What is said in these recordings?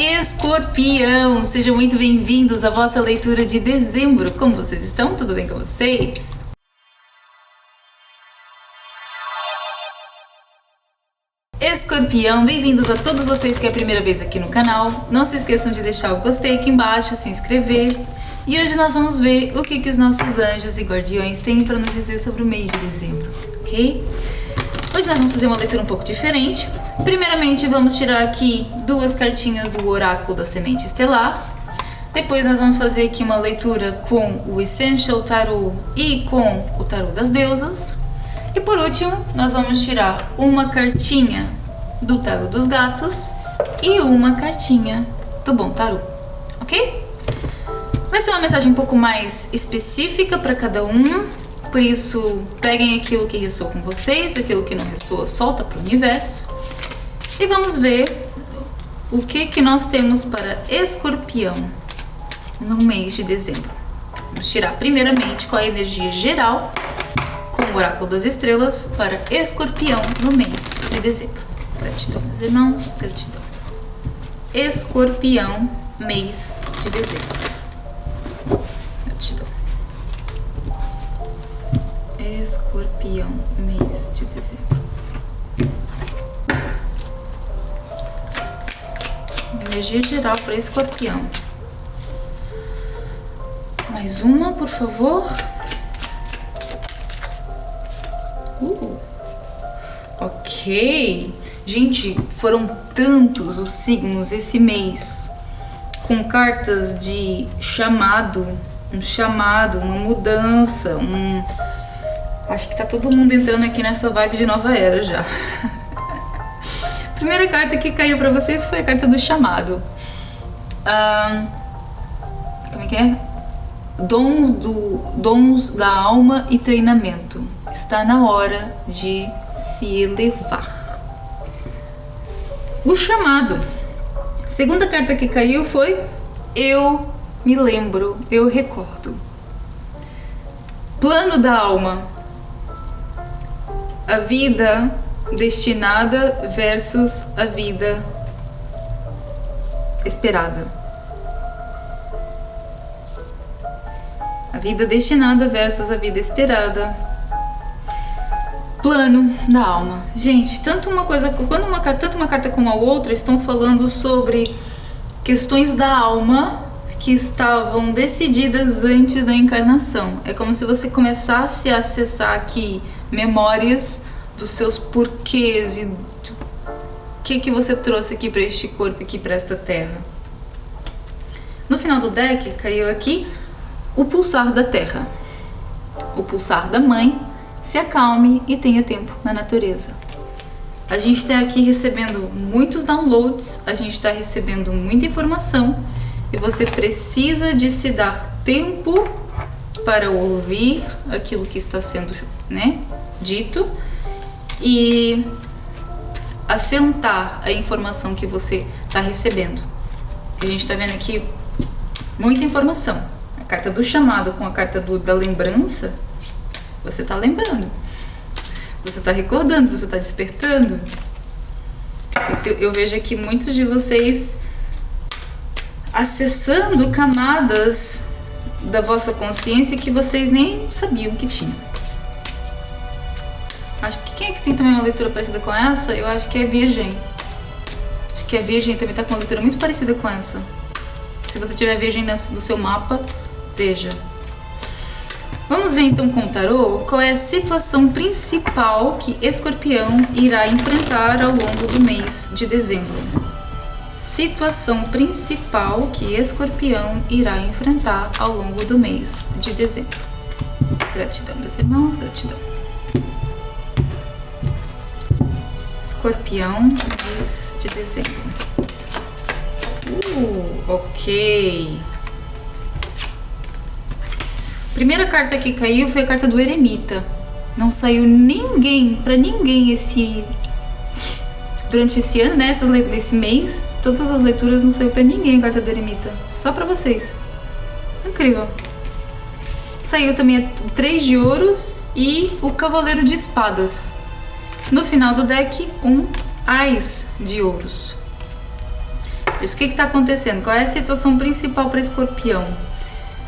Escorpião, sejam muito bem-vindos à vossa leitura de dezembro. Como vocês estão? Tudo bem com vocês? Escorpião, bem-vindos a todos vocês que é a primeira vez aqui no canal. Não se esqueçam de deixar o gostei aqui embaixo, se inscrever. E hoje nós vamos ver o que os nossos anjos e guardiões têm para nos dizer sobre o mês de dezembro, ok? Hoje nós vamos fazer uma leitura um pouco diferente. Primeiramente vamos tirar aqui duas cartinhas do oráculo da semente estelar. Depois nós vamos fazer aqui uma leitura com o Essential Tarot e com o Tarot das Deusas. E por último nós vamos tirar uma cartinha do Tarot dos Gatos e uma cartinha do Bom Tarot, ok? Vai ser uma mensagem um pouco mais específica para cada um. Por isso, peguem aquilo que ressoa com vocês, aquilo que não ressoa, solta para o universo. E vamos ver o que nós temos para Escorpião no mês de dezembro. Vamos tirar primeiramente qual é a energia geral com o oráculo das estrelas para Escorpião no mês de dezembro. Gratidão, meus irmãos, gratidão. Escorpião, mês de dezembro. Gratidão. Escorpião, mês de dezembro. Energia geral para Escorpião. Mais uma, por favor. Ok. Gente, foram tantos os signos esse mês com cartas de chamado, uma mudança, Acho que tá todo mundo entrando aqui nessa vibe de nova era já. A primeira carta que caiu pra vocês foi a carta do chamado. Como é que é? Dons da alma e treinamento. Está na hora de se elevar. O chamado. A segunda carta que caiu foi eu me lembro, eu recordo. Plano da alma. A vida destinada versus a vida esperada. A vida destinada versus a vida esperada. Plano da alma. Gente, tanto uma carta como a outra estão falando sobre questões da alma que estavam decididas antes da encarnação. É como se você começasse a acessar aqui memórias dos seus porquês e do que você trouxe aqui para este corpo, aqui para esta terra. No final do deck caiu aqui o pulsar da terra, o pulsar da mãe. Se acalme e tenha tempo na natureza. A gente está aqui recebendo muitos downloads, a gente está recebendo muita informação e você precisa de se dar tempo para ouvir aquilo que está sendo, dito e assentar a informação que você está recebendo. A gente está vendo aqui muita informação. A carta do chamado com a carta da lembrança. Você está lembrando, você está recordando, você está despertando. Eu vejo aqui muitos de vocês acessando camadas da vossa consciência que vocês nem sabiam que tinham. Acho que quem é que tem também uma leitura parecida com essa? Eu acho que é Virgem. Acho que a Virgem também está com uma leitura muito parecida com essa. Se você tiver Virgem no seu mapa, veja. Vamos ver então com o tarô qual é a situação principal que Escorpião irá enfrentar ao longo do mês de dezembro. Situação principal que Escorpião irá enfrentar ao longo do mês de dezembro. Gratidão, meus irmãos, gratidão. Escorpião, mês de dezembro. Ok. Primeira carta que caiu foi a carta do eremita. Não saiu pra ninguém durante esse ano, esse mês. Todas as leituras não saiu pra ninguém a carta do eremita. Só pra vocês. Incrível. Saiu também o 3 de ouros e o cavaleiro de espadas. No final do deck, um Ás de ouros. Isso, o que está acontecendo? Qual é a situação principal para Escorpião?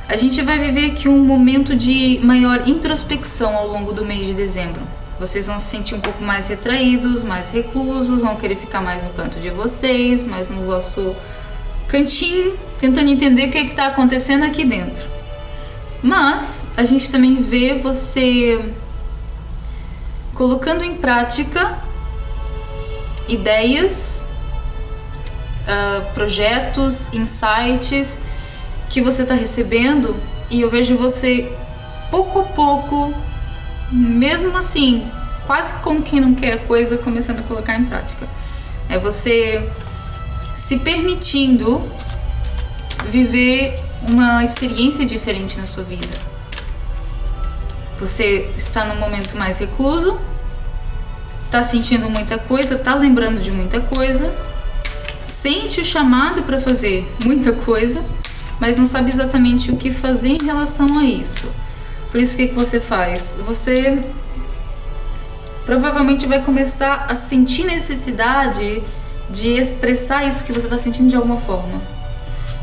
A gente vai viver aqui um momento de maior introspecção ao longo do mês de dezembro. Vocês vão se sentir um pouco mais retraídos, mais reclusos, vão querer ficar mais no canto de vocês, mais no vosso cantinho, tentando entender o que está acontecendo aqui dentro. Mas a gente também vê você colocando em prática ideias, projetos, insights que você está recebendo, e eu vejo você pouco a pouco, mesmo assim, quase como quem não quer a coisa, começando a colocar em prática. É você se permitindo viver uma experiência diferente na sua vida. Você está num momento mais recluso, está sentindo muita coisa, está lembrando de muita coisa, sente o chamado para fazer muita coisa, mas não sabe exatamente o que fazer em relação a isso. Por isso, o que você faz? Você provavelmente vai começar a sentir necessidade de expressar isso que você está sentindo de alguma forma.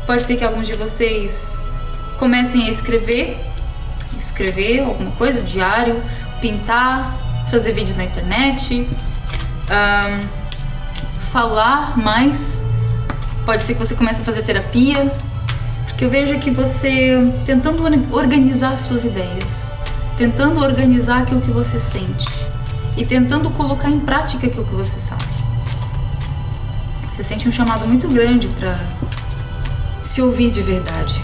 Pode ser que alguns de vocês comecem a escrever alguma coisa, diário, pintar, fazer vídeos na internet, falar mais. Pode ser que você comece a fazer terapia, porque eu vejo que você tentando organizar suas ideias, tentando organizar aquilo que você sente e tentando colocar em prática aquilo que você sabe. Você sente um chamado muito grande para se ouvir de verdade.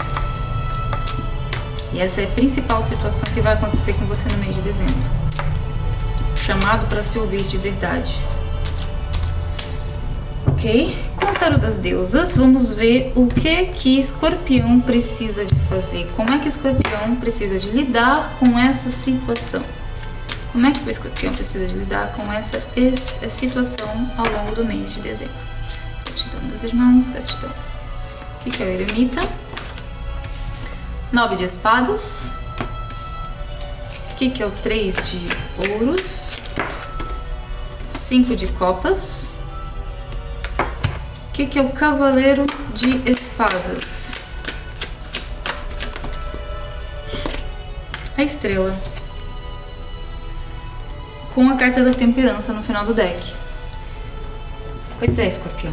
E essa é a principal situação que vai acontecer com você no mês de dezembro. Chamado para se ouvir de verdade. Ok? Com o tarô das deusas, vamos ver o que Escorpião precisa de fazer. Como é que Escorpião precisa de lidar com essa situação? Como é que o Escorpião precisa de lidar com essa situação ao longo do mês de dezembro? Gratidão, meus irmãos, gratidão. O que é o eremita? 9 de espadas. O que é o 3 de ouros? 5 de copas. O que é o cavaleiro de espadas? A estrela. Com a carta da temperança no final do deck. Pois é, Escorpião.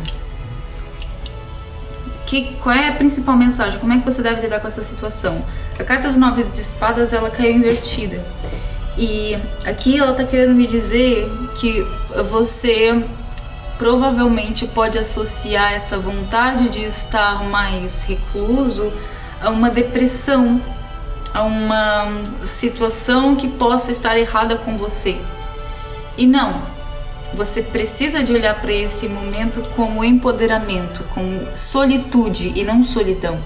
Qual é a principal mensagem? Como é que você deve lidar com essa situação? A carta do 9 de espadas, ela caiu invertida. E aqui ela tá querendo me dizer que você provavelmente pode associar essa vontade de estar mais recluso a uma depressão, a uma situação que possa estar errada com você. E não. Você precisa de olhar para esse momento como empoderamento, como solitude e não solidão.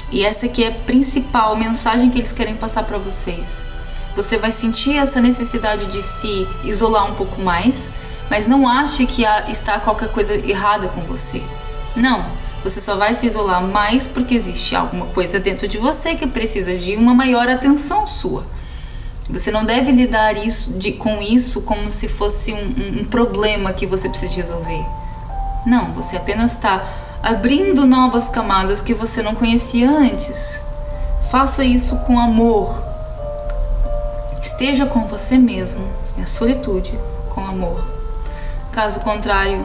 E essa aqui é a principal mensagem que eles querem passar para vocês. Você vai sentir essa necessidade de se isolar um pouco mais, mas não ache que está qualquer coisa errada com você. Não, você só vai se isolar mais porque existe alguma coisa dentro de você que precisa de uma maior atenção sua. Você não deve lidar com isso como se fosse um problema que você precisa resolver. Não, você apenas está abrindo novas camadas que você não conhecia antes. Faça isso com amor. Esteja com você mesmo, na solitude, com amor. Caso contrário,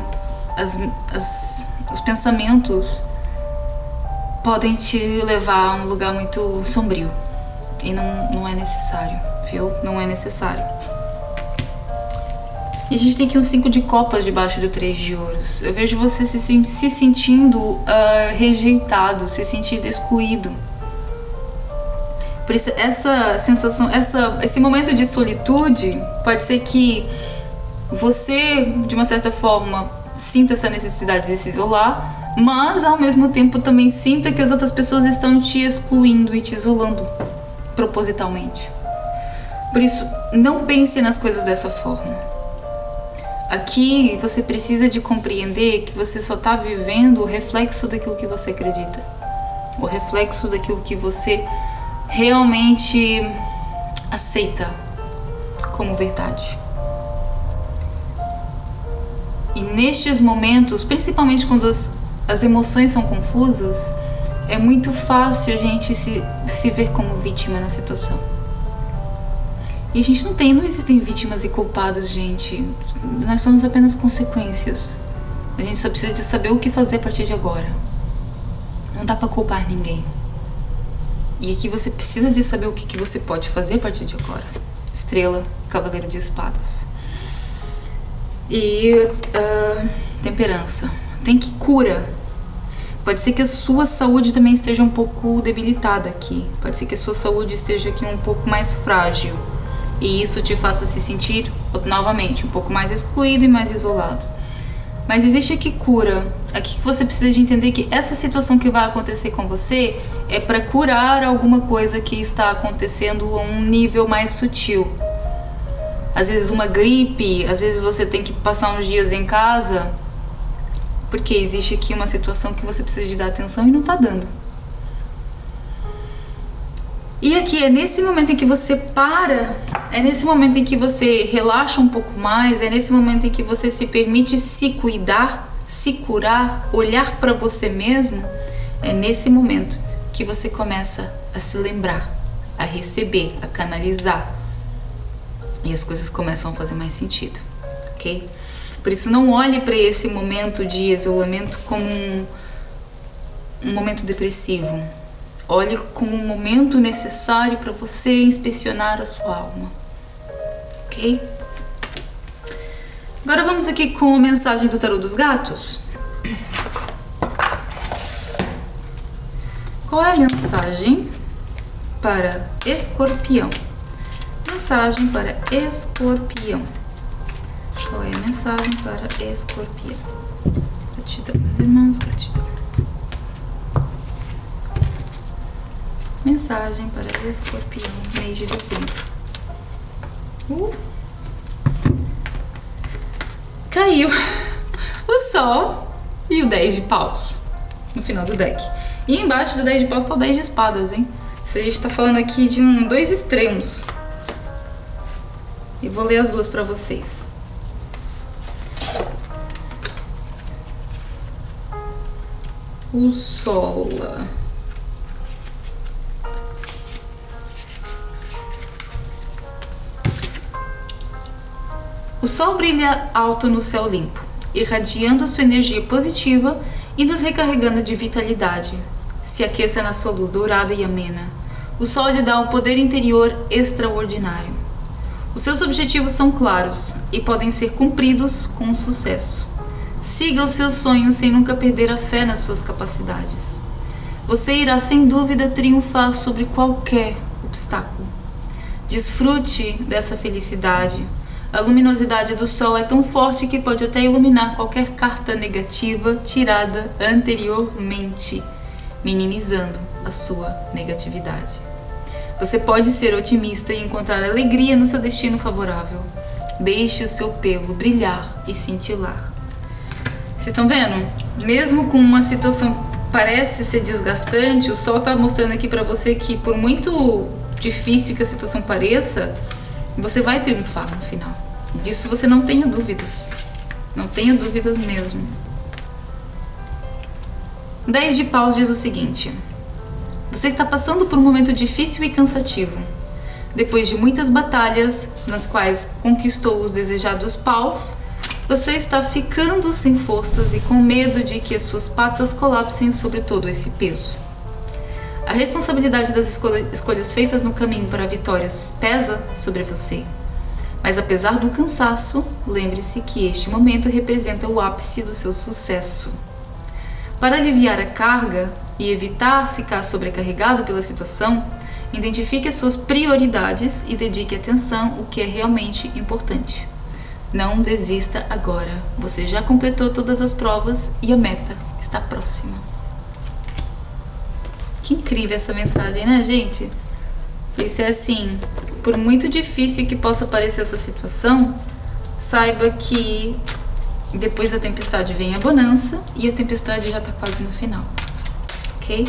os pensamentos podem te levar a um lugar muito sombrio. E não é necessário, viu? Não é necessário. E a gente tem aqui um 5 de copas debaixo do 3 de ouros. Eu vejo você se sentindo rejeitado, se sentindo excluído. Por isso, essa sensação, esse momento de solitude, pode ser que você, de uma certa forma, sinta essa necessidade de se isolar, mas ao mesmo tempo também sinta que as outras pessoas estão te excluindo e te isolando propositalmente. Por isso, não pense nas coisas dessa forma. Aqui você precisa de compreender que você só está vivendo o reflexo daquilo que você acredita, o reflexo daquilo que você realmente aceita como verdade. E nestes momentos, principalmente quando as emoções são confusas, é muito fácil a gente se ver como vítima na situação. E a gente não existem vítimas e culpados, gente. Nós somos apenas consequências. A gente só precisa de saber o que fazer a partir de agora. Não dá pra culpar ninguém. E aqui você precisa de saber o que você pode fazer a partir de agora. Estrela, Cavaleiro de Espadas. E temperança. Tem que cura. Pode ser que a sua saúde também esteja um pouco debilitada aqui. Pode ser que a sua saúde esteja aqui um pouco mais frágil. E isso te faça se sentir, novamente, um pouco mais excluído e mais isolado. Mas existe aqui cura. Aqui você precisa de entender que essa situação que vai acontecer com você é para curar alguma coisa que está acontecendo a um nível mais sutil. Às vezes uma gripe, às vezes você tem que passar uns dias em casa, porque existe aqui uma situação que você precisa de dar atenção e não tá dando. E aqui é nesse momento em que você para, é nesse momento em que você relaxa um pouco mais, é nesse momento em que você se permite se cuidar, se curar, olhar para você mesmo, é nesse momento que você começa a se lembrar, a receber, a canalizar. E as coisas começam a fazer mais sentido, ok? Por isso não olhe para esse momento de isolamento como um momento depressivo. Olhe como um momento necessário para você inspecionar a sua alma, ok? Agora vamos aqui com a mensagem do Tarô dos Gatos. Qual é a mensagem para Escorpião? Mensagem para Escorpião. Qual é a mensagem para Escorpião? Gratidão, meus irmãos, gratidão. Mensagem para Escorpião, mês de dezembro. Caiu o Sol e o 10 de paus no final do deck. E embaixo do 10 de paus tá o 10 de espadas, hein? A gente tá falando aqui de dois extremos. E vou ler as duas para vocês. O Sol. O Sol brilha alto no céu limpo, irradiando sua energia positiva e nos recarregando de vitalidade. Se aqueça na sua luz dourada e amena. O Sol lhe dá um poder interior extraordinário. Os seus objetivos são claros e podem ser cumpridos com sucesso. Siga os seus sonhos sem nunca perder a fé nas suas capacidades. Você irá sem dúvida triunfar sobre qualquer obstáculo. Desfrute dessa felicidade. A luminosidade do Sol é tão forte que pode até iluminar qualquer carta negativa tirada anteriormente, minimizando a sua negatividade. Você pode ser otimista e encontrar alegria no seu destino favorável. Deixe o seu pelo brilhar e cintilar. Vocês estão vendo? Mesmo com uma situação parece ser desgastante, o Sol está mostrando aqui para você que por muito difícil que a situação pareça, você vai triunfar no final. Disso você não tenha dúvidas. Não tenha dúvidas mesmo. 10 de paus diz o seguinte: você está passando por um momento difícil e cansativo. Depois de muitas batalhas, nas quais conquistou os desejados paus, você está ficando sem forças e com medo de que as suas patas colapsem sobre todo esse peso. A responsabilidade das escolhas feitas no caminho para a vitória pesa sobre você. Mas apesar do cansaço, lembre-se que este momento representa o ápice do seu sucesso. Para aliviar a carga e evitar ficar sobrecarregado pela situação, identifique as suas prioridades e dedique atenção ao que é realmente importante. Não desista agora. Você já completou todas as provas e a meta está próxima. Que incrível essa mensagem, né, gente? Isso é assim, por muito difícil que possa parecer essa situação, saiba que depois da tempestade vem a bonança e a tempestade já está quase no final, ok?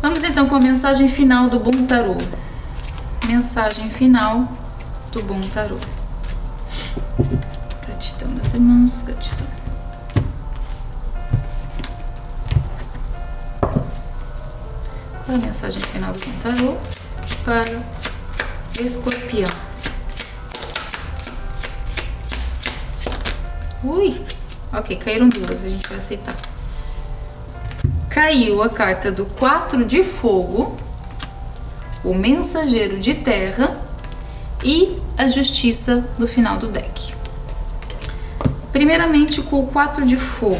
Vamos então com a mensagem final do Bom Tarô. Mensagem final do Bom Tarô. nossos irmãos, gratidão. Qual a mensagem final do tarô para Escorpião? Ui! Ok, caíram duas, a gente vai aceitar. Caiu a carta do 4 de fogo, o mensageiro de terra e a justiça no final do deck. Primeiramente com o 4 de fogo.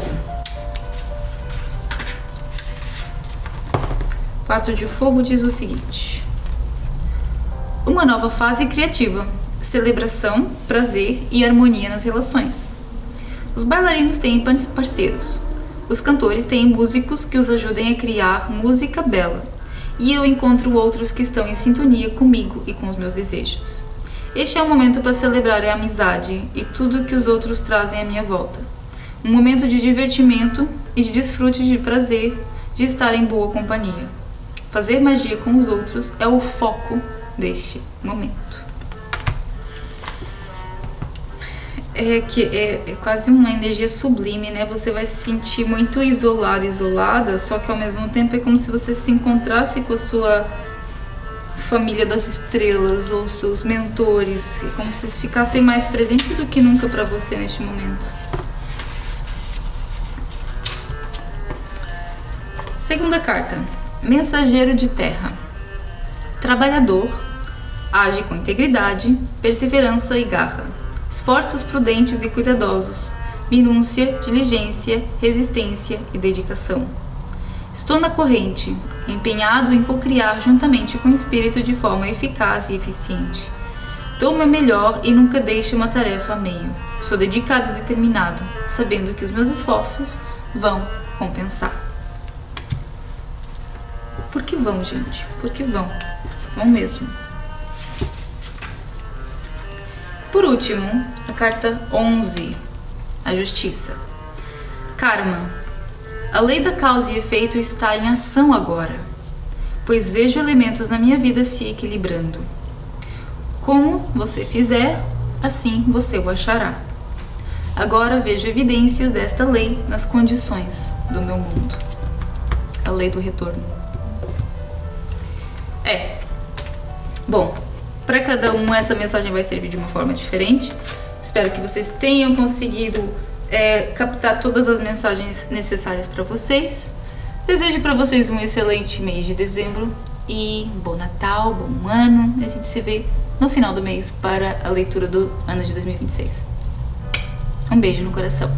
4 de fogo diz o seguinte: uma nova fase criativa, celebração, prazer e harmonia nas relações. Os bailarinos têm parceiros. Os cantores têm músicos que os ajudem a criar música bela. E eu encontro outros que estão em sintonia comigo e com os meus desejos. Este é um momento para celebrar a amizade e tudo que os outros trazem à minha volta. Um momento de divertimento e de desfrute de prazer de estar em boa companhia. Fazer magia com os outros é o foco deste momento. É quase uma energia sublime, né? Você vai se sentir muito isolado, isolada, só que ao mesmo tempo é como se você se encontrasse com a sua família das estrelas ou seus mentores, é como se eles ficassem mais presentes do que nunca para você neste momento. Segunda carta, mensageiro de terra. Trabalhador, age com integridade, perseverança e garra. Esforços prudentes e cuidadosos, minúcia, diligência, resistência e dedicação. Estou na corrente, empenhado em cocriar juntamente com o espírito de forma eficaz e eficiente. Dou o meu melhor e nunca deixo uma tarefa a meio. Sou dedicado e determinado, sabendo que os meus esforços vão compensar. Por que vão, gente? Por que vão? Vão mesmo. Por último, a carta 11, a justiça. Karma. A lei da causa e efeito está em ação agora, pois vejo elementos na minha vida se equilibrando. Como você fizer, assim você o achará. Agora vejo evidências desta lei nas condições do meu mundo. A lei do retorno. Bom, para cada um essa mensagem vai servir de uma forma diferente. Espero que vocês tenham conseguido captar todas as mensagens necessárias para vocês. Desejo para vocês um excelente mês de dezembro e bom Natal, bom ano. A gente se vê no final do mês para a leitura do ano de 2026. Um beijo no coração.